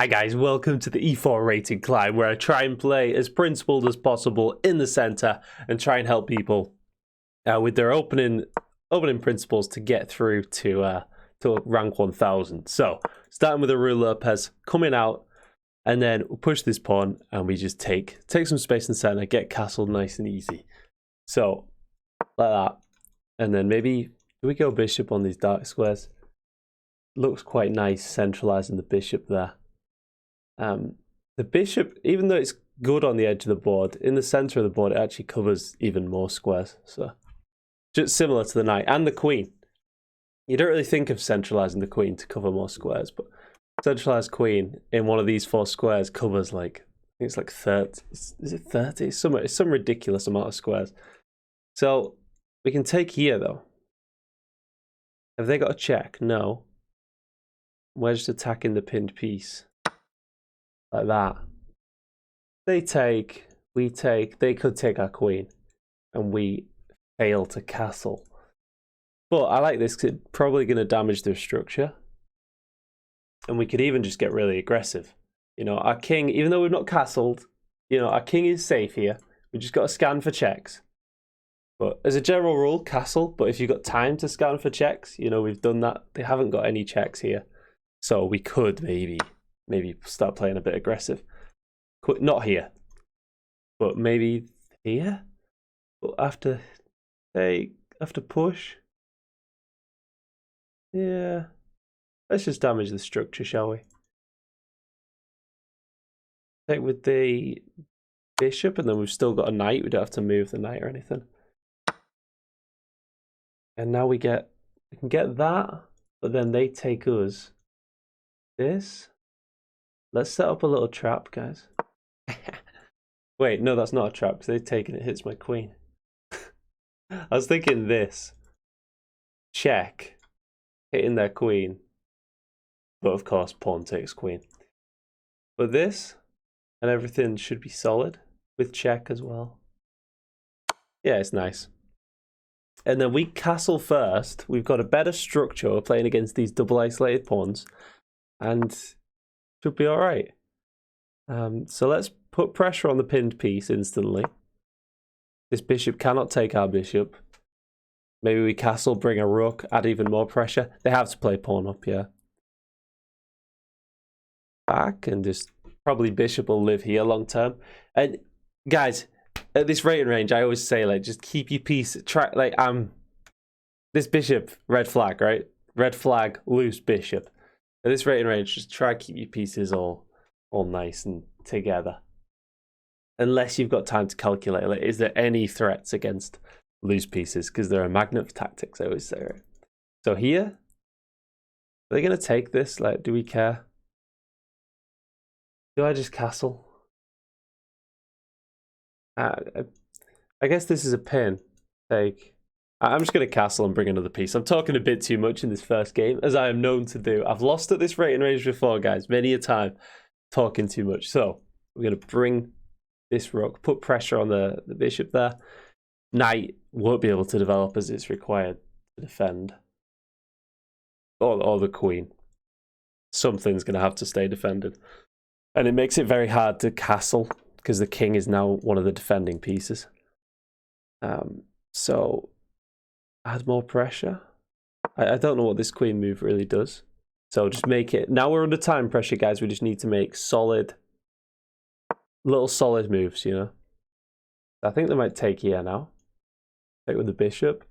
Hi guys, welcome to the E4 rated climb where I try and play as principled as possible in the center and try and help people with their opening principles to get through to rank 1000. So starting with a Ruy Lopez coming out, and then we'll push this pawn and we just take some space in the center, get castled nice and easy. So like that, and then maybe do we go bishop on these dark squares? Looks quite nice centralizing the bishop there. The bishop, even though it's good on the edge of the board, in the center of the board, it actually covers even more squares. So just similar to the knight and the queen. You don't really think of centralizing the queen to cover more squares, but centralized queen in one of these four squares covers like, I think it's like 30. Is it 30? It's some ridiculous amount of squares. So we can take here though. Have they got a check? No. We're just attacking the pinned piece. Like that. They take, we take, they could take our queen, and we fail to castle. But I like this because it's probably going to damage their structure. And we could even just get really aggressive. You know, our king, even though we've not castled, you know, our king is safe here. We just got to scan for checks. But as a general rule, castle. But if you've got time to scan for checks, you know, we've done that. They haven't got any checks here. So we could maybe start playing a bit aggressive. Not here, but maybe here. But after push, yeah. Let's just damage the structure, shall we? Take with the bishop, and then we've still got a knight. We don't have to move the knight or anything. And now we can get that, but then they take us. This. Let's set up a little trap, guys. Wait, no, that's not a trap because they've taken it. Hits my queen. I was thinking this. Check. Hitting their queen. But of course, pawn takes queen. But this and everything should be solid with check as well. Yeah, it's nice. And then we castle first. We've got a better structure. We're playing against these double isolated pawns. And should be all right. So let's put pressure on the pinned piece instantly. This bishop cannot take our bishop. Maybe we castle, bring a rook, add even more pressure. They have to play pawn up, yeah. Back and just probably bishop will live here long term. And guys, at this rating range, I always say like just keep your piece. Try like this bishop red flag, right? Red flag, loose bishop. At this rating range, just try to keep your pieces all nice and together. Unless you've got time to calculate, like, is there any threats against loose pieces? Because they're a magnet for tactics, I always say, right? So here, are they going to take this? Like, do we care? Do I just castle? I guess this is a pin. Take. I'm just going to castle and bring another piece. I'm talking a bit too much in this first game, as I am known to do. I've lost at this rating range before, guys, many a time, talking too much. So we're going to bring this rook, put pressure on the bishop there. Knight won't be able to develop as it's required to defend. Or the queen. Something's going to have to stay defended. And it makes it very hard to castle, because the king is now one of the defending pieces. So add more pressure. I don't know what this queen move really does. So just make it. Now we're under time pressure, guys. We just need to make little solid moves, you know. I think they might take here now. Take with the bishop.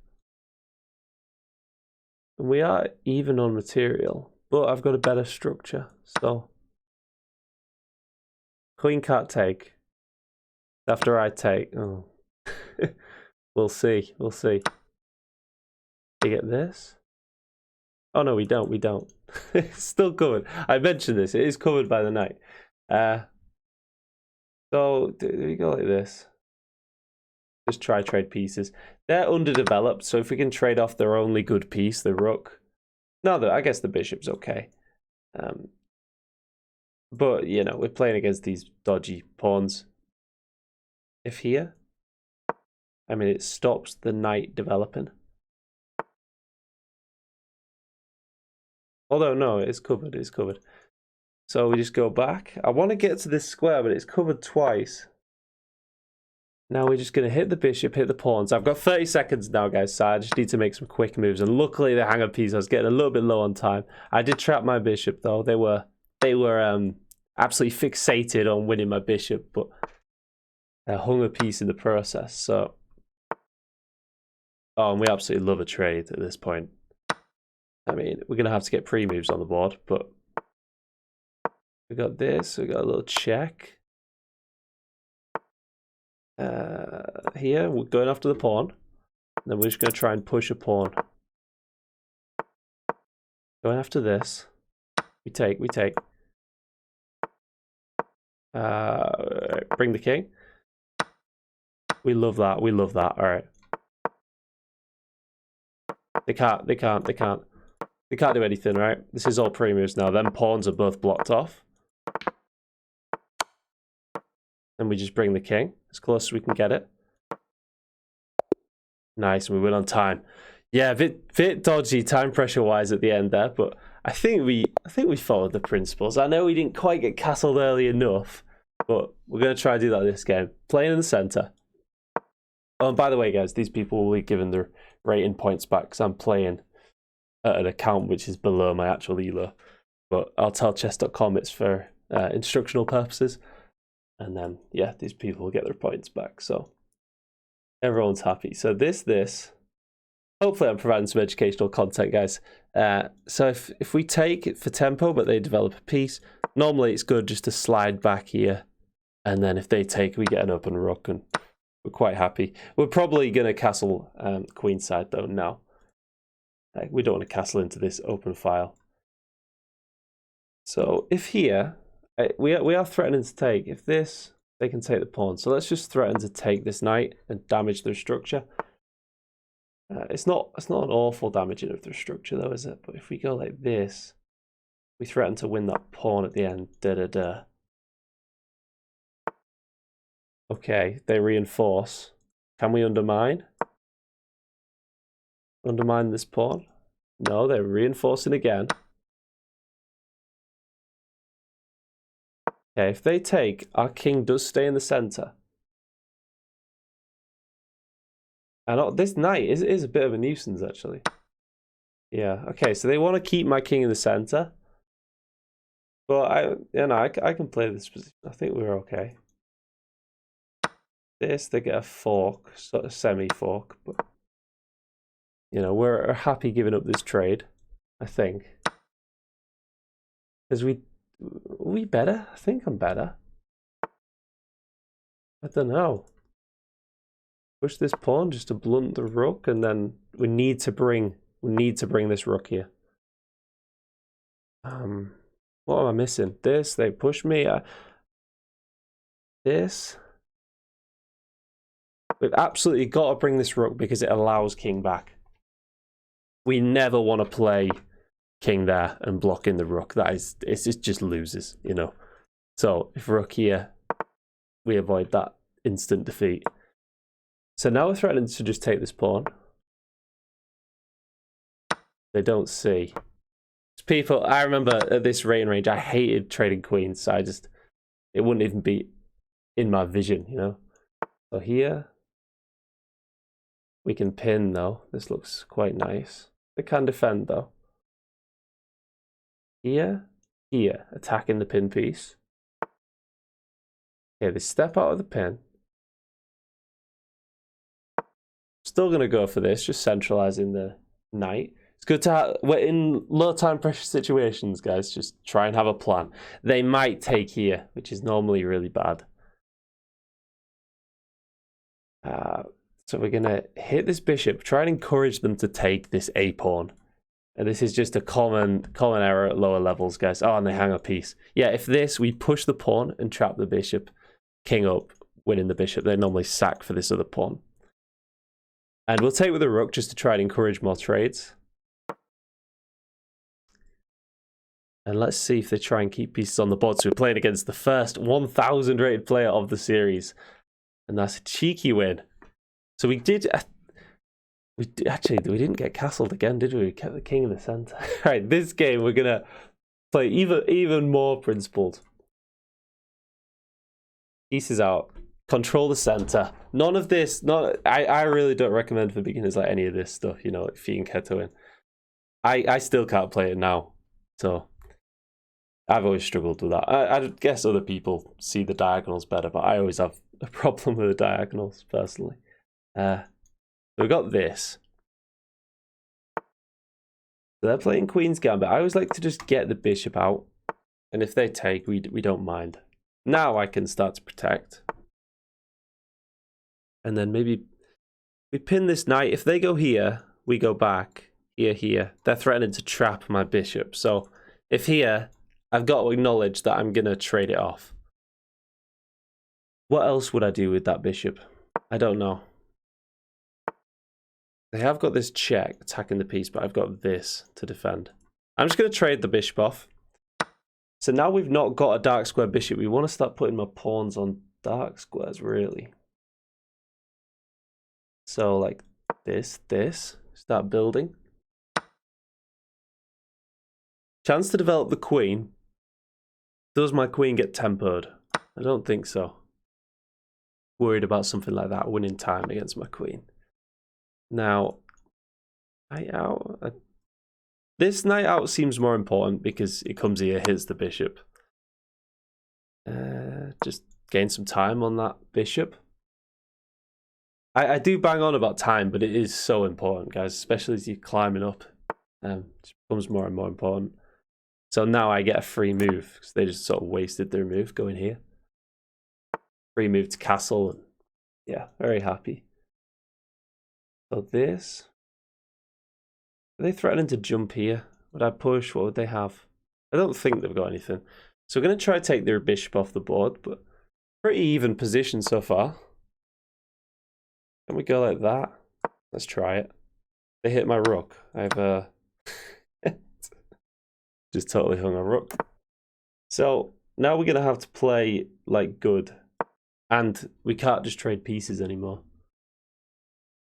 And we are even on material, but I've got a better structure. So queen can't take. After I take, oh. We'll see. We'll see. We get this. Oh no, we don't. We don't. It's still covered. I mentioned this. It is covered by the knight. So do we go like this? Just try trade pieces. They're underdeveloped, so if we can trade off their only good piece, the rook. No, I guess the bishop's okay. But you know, we're playing against these dodgy pawns. If here, I mean, it stops the knight developing. Although no, it's covered. It's covered. So we just go back. I want to get to this square, but it's covered twice. Now we're just going to hit the bishop, hit the pawns. I've got 30 seconds now, guys, so I just need to make some quick moves. And luckily, the hang of piece, I was getting a little bit low on time. I did trap my bishop, though. They were absolutely fixated on winning my bishop, but I hung a piece in the process. So, oh, and we absolutely love a trade at this point. I mean, we're going to have to get pre-moves on the board, but we got this. We got a little check. Here, we're going after the pawn. And then we're just going to try and push a pawn. Going after this. We take. Bring the king. We love that. All right. They can't do anything, right? This is all pre-moves now. Them pawns are both blocked off. And we just bring the king as close as we can get it. Nice, we win on time. Yeah, a bit dodgy time pressure wise at the end there, but I think we followed the principles. I know we didn't quite get castled early enough, but we're gonna try to do that this game. Playing in the center. Oh, and by the way, guys, these people will be given their rating points back because I'm playing at an account which is below my actual elo. But I'll tell chess.com it's for instructional purposes. And then, yeah, these people will get their points back. So everyone's happy. So this. Hopefully I'm providing some educational content, guys. So if we take it for tempo, but they develop a piece, normally it's good just to slide back here. And then if they take, we get an open rook, and we're quite happy. We're probably going to castle queenside, though, now. We don't want to castle into this open file. So if here... We are threatening to take. If this, they can take the pawn. So let's just threaten to take this knight and damage their structure. It's not an awful damaging of their structure, though, is it? But if we go like this, we threaten to win that pawn at the end. Okay, they reinforce. Can we undermine? Undermine this pawn? No, they're reinforcing again. Okay, if they take, our king does stay in the center. And this knight is a bit of a nuisance, actually. Yeah, okay, so they want to keep my king in the center. But I can play this position. I think we're okay. They get a fork, sort of semi-fork, but we're happy giving up this trade, I think. Because we better? I think I'm better. I don't know. Push this pawn just to blunt the rook, and then we need to bring this rook here. What am I missing? This, they push me. This. We've absolutely got to bring this rook because it allows king back. We never want to play king there and blocking the rook. It just loses, So if rook here, we avoid that instant defeat. So now we're threatening to just take this pawn. They don't see. People, I remember at this rating range, I hated trading queens, so it wouldn't even be in my vision, So here, we can pin though. This looks quite nice. They can defend though. Here, attacking the pin piece. Okay, they step out of the pin. Still going to go for this, just centralizing the knight. It's good to have, we're in low time pressure situations, guys. Just try and have a plan. They might take here, which is normally really bad. So we're going to hit this bishop, try and encourage them to take this a pawn. And this is just a common error at lower levels, guys. Oh, and they hang a piece. Yeah, if we push the pawn and trap the bishop, king up, winning the bishop, they normally sack for this other pawn. And we'll take with the rook just to try and encourage more trades. And let's see if they try and keep pieces on the board. So we're playing against the first 1,000 rated player of the series. And that's a cheeky win. So we didn't get castled again, did we? We kept the king in the center. All right, this game we're gonna Play even more principled. Pieces out. Control the center. None of this. I really don't recommend for beginners like any of this stuff. You know, like Feet and Keto in. I still can't play it now, so I've always struggled with that. I guess other people see the diagonals better, but I always have a problem with the diagonals personally. So we got this. So they're playing Queen's Gambit. I always like to just get the bishop out, and if they take, we don't mind. Now I can start to protect. And then maybe we pin this knight. If they go here, we go back. Here. They're threatening to trap my bishop. So if here, I've got to acknowledge that I'm going to trade it off. What else would I do with that bishop? I don't know. They have got this check attacking the piece, but I've got this to defend. I'm just going to trade the bishop off. So now we've not got a dark square bishop. We want to start putting my pawns on dark squares, really. So like this, start building. Chance to develop the queen. Does my queen get tempered? I don't think so. Worried about something like that, winning time against my queen. Now, knight out. This knight out seems more important because it comes here, hits the bishop. Just gain some time on that bishop. I do bang on about time, but it is so important, guys, especially as you're climbing up. It becomes more and more important. So now I get a free move because they just sort of wasted their move going here. Free move to castle. And yeah, very happy. So this. Are they threatening to jump here? Would I push? What would they have? I don't think they've got anything. So we're going to try to take their bishop off the board, but pretty even position so far. Can we go like that? Let's try it. They hit my rook. I've just totally hung a rook. So now we're going to have to play like good. And we can't just trade pieces anymore.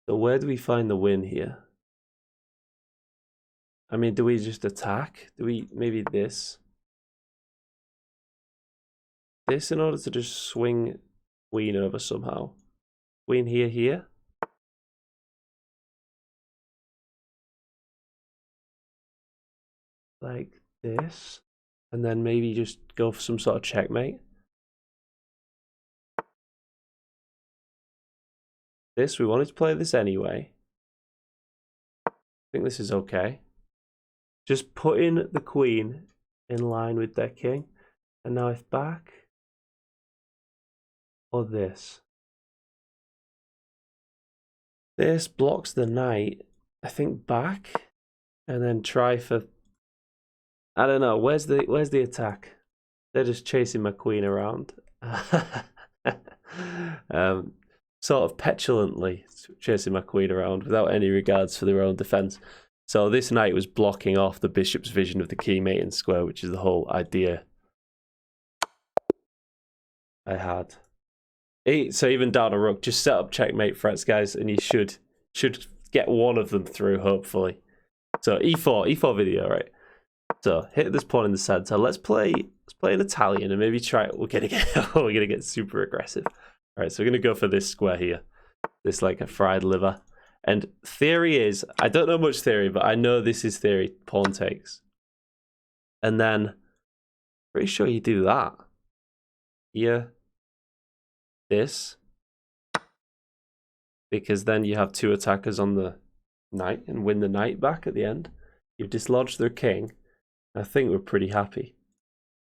So where do we find the win here? I mean, do we just attack? Do we maybe this? This in order to just swing queen over somehow. Queen here. Like this. And then maybe just go for some sort of checkmate. This, we wanted to play this anyway. I think this is okay. Just putting the queen in line with their king. And now if back or this. This blocks the knight. I think back and then try for, I don't know, where's the attack? They're just chasing my queen around. Sort of petulantly chasing my queen around without any regards for their own defense. So this knight was blocking off the bishop's vision of the key mating square, which is the whole idea I had. So even down a rook, just set up checkmate threats, guys, and you should get one of them through, hopefully. So e4 video, right? So hit this pawn in the center. Let's play an Italian and maybe try it. We're gonna get super aggressive. All right, so we're gonna go for this square here, this like a fried liver. And theory is, I don't know much theory, but I know this is theory. Pawn takes, and then pretty sure you do that. Here, this, because then you have two attackers on the knight and win the knight back at the end. You've dislodged their king. I think we're pretty happy.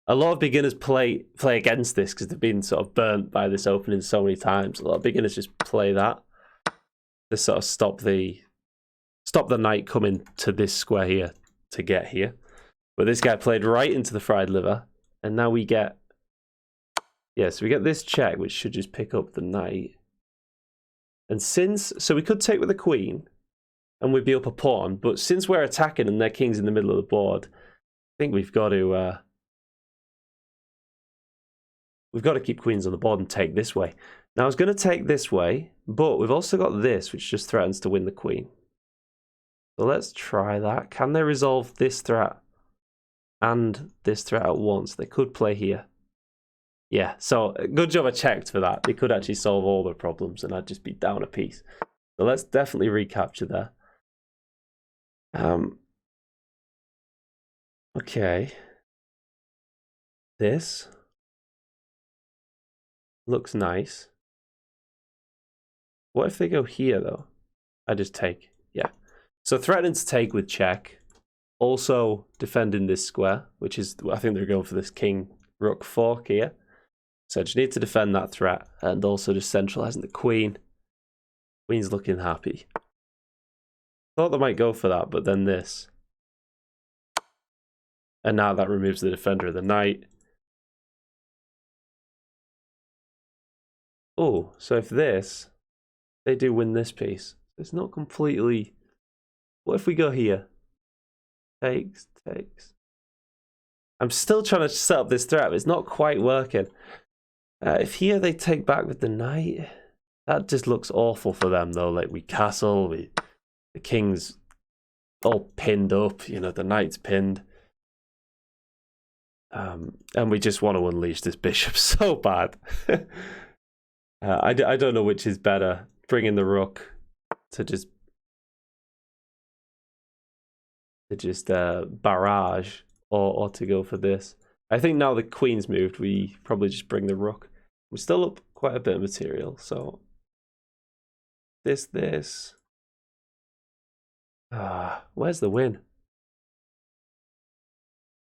A lot of beginners play against this because they've been sort of burnt by this opening so many times. A lot of beginners just play that to sort of stop the knight coming to this square here to get here. But this guy played right into the fried liver, and now we get, so we get this check, which should just pick up the knight. And so we could take with the queen, and we'd be up a pawn. But since we're attacking and their king's in the middle of the board, I think we've got to keep queens on the board and take this way. Now I was going to take this way, but we've also got this, which just threatens to win the queen. So let's try that. Can they resolve this threat? and this threat at once, they could play here. Yeah, so good job I checked for that. They could actually solve all their problems and I'd just be down a piece. So let's definitely recapture there. Okay. This looks nice. What if they go here, though? I just take. Yeah. So threatening to take with check. Also defending this square, which is, I think they're going for this king rook fork here. So I just need to defend that threat and also just centralizing the queen. Queen's looking happy. Thought they might go for that, but then this. And now that removes the defender of the knight. Oh, so if this, they do win this piece. It's not completely... What if we go here? Takes. I'm still trying to set up this threat, but it's not quite working. If here they take back with the knight, that just looks awful for them, though. Like, we castle, the king's all pinned up, you know, the knight's pinned. And we just want to unleash this bishop so bad. I don't know which is better, bringing the rook to just barrage or to go for this. I think now the queen's moved, we probably just bring the rook. We're still up quite a bit of material, so this. Where's the win?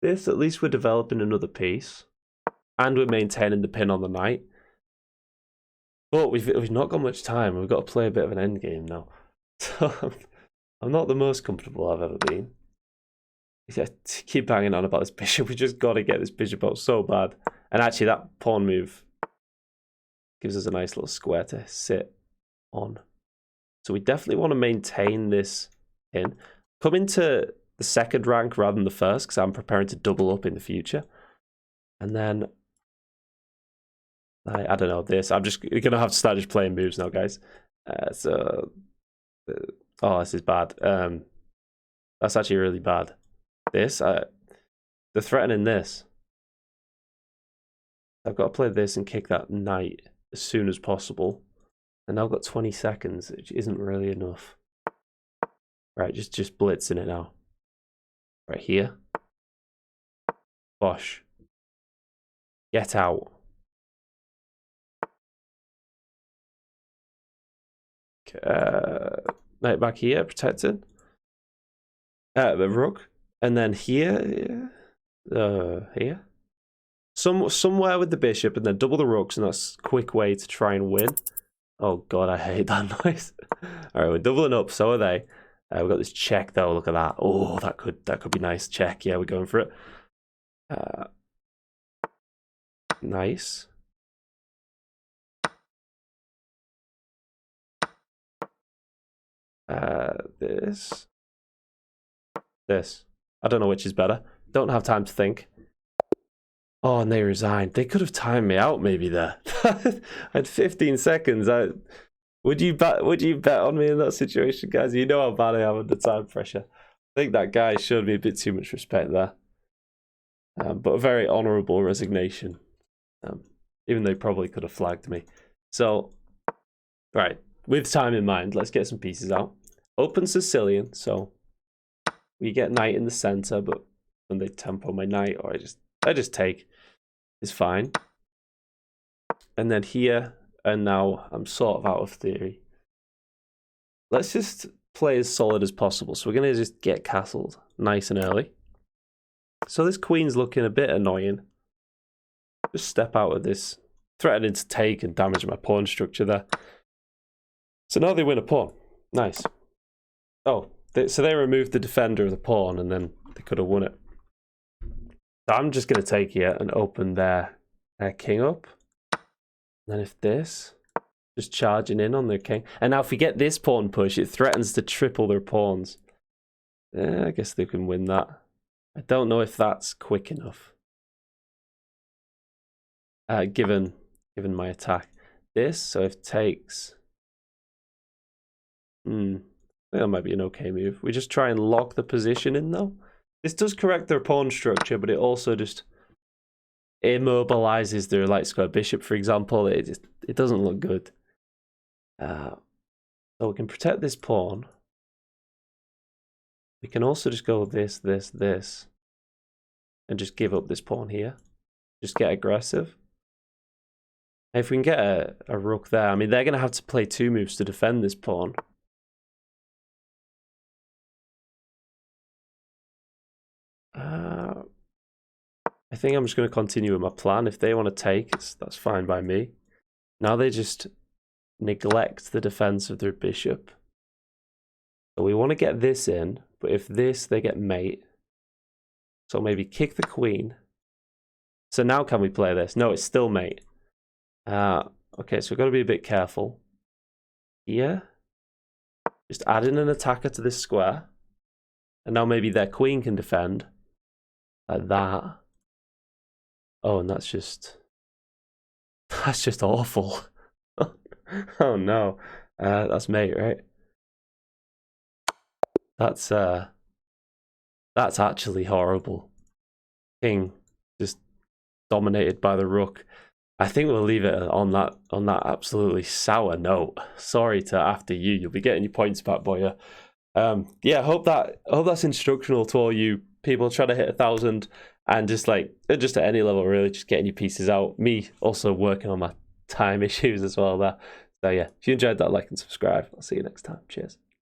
This, at least we're developing another piece, and we're maintaining the pin on the knight. But we've not got much time. We've got to play a bit of an end game now. So I'm not the most comfortable I've ever been. I keep banging on about this bishop. We just got to get this bishop out so bad. And actually, that pawn move gives us a nice little square to sit on. So we definitely want to maintain this pin. Come into the second rank rather than the first, because I'm preparing to double up in the future. And then, I don't know, this. I'm just going to have to start just playing moves now, guys. Oh, this is bad. That's actually really bad. This, they're threatening this. I've got to play this and kick that knight as soon as possible. And now I've got 20 seconds, which isn't really enough. Right, just blitzing it now. Right here. Bosh. Get out. Knight back here, protected. The rook. And then here. Here. Somewhere with the bishop, and then double the rooks, and that's a quick way to try and win. Oh god, I hate that noise. Alright, we're doubling up, so are they. We've got this check though, look at that. Oh, that could be nice. Check, yeah, we're going for it. Nice. This. I don't know which is better. Don't have time to think. Oh, and they resigned. They could have timed me out maybe there. I had 15 seconds. Would you bet on me in that situation, guys? You know how bad I am under time pressure. I think that guy showed me a bit too much respect there. But a very honourable resignation. Even though he probably could have flagged me. So, right. With time in mind, let's get some pieces out. Open Sicilian, so we get knight in the centre, but when they tempo my knight, or I just take, is fine. And then here, and now I'm sort of out of theory. Let's just play as solid as possible. So we're going to just get castled nice and early. So this queen's looking a bit annoying. Just step out of this, threatening to take and damage my pawn structure there. So now they win a pawn. Nice. Oh, so they removed the defender of the pawn, and then they could have won it. So I'm just going to take here and open their king up. And then if this, just charging in on their king. And now if we get this pawn push, it threatens to triple their pawns. I guess they can win that. I don't know if that's quick enough. Given my attack. This, so if takes... I think that might be an okay move. We just try and lock the position in, though. This does correct their pawn structure, but it also just immobilizes their light square bishop, for example. It doesn't look good. So we can protect this pawn. We can also just go this, and just give up this pawn here. Just get aggressive. If we can get a rook there, I mean, they're going to have to play 2 moves to defend this pawn. I think I'm just going to continue with my plan. If they want to take, that's fine by me. Now they just neglect the defense of their bishop. So we want to get this in, but if this, they get mate. So maybe kick the queen. So now can we play this? No, it's still mate. Okay, so we've got to be a bit careful. Here. Just add in an attacker to this square. And now maybe their queen can defend. Like that. Oh, and that's just awful. Oh no. That's mate, right? That's actually horrible. King just dominated by the rook. I think we'll leave it on that absolutely sour note. Sorry to after you. You'll be getting your points back, Boya. Yeah, I hope that's instructional to all you people trying to hit 1,000 and just at any level, really, just getting your pieces out. Me also working on my time issues as well there. So yeah, if you enjoyed that, like and subscribe. I'll see you next time. Cheers.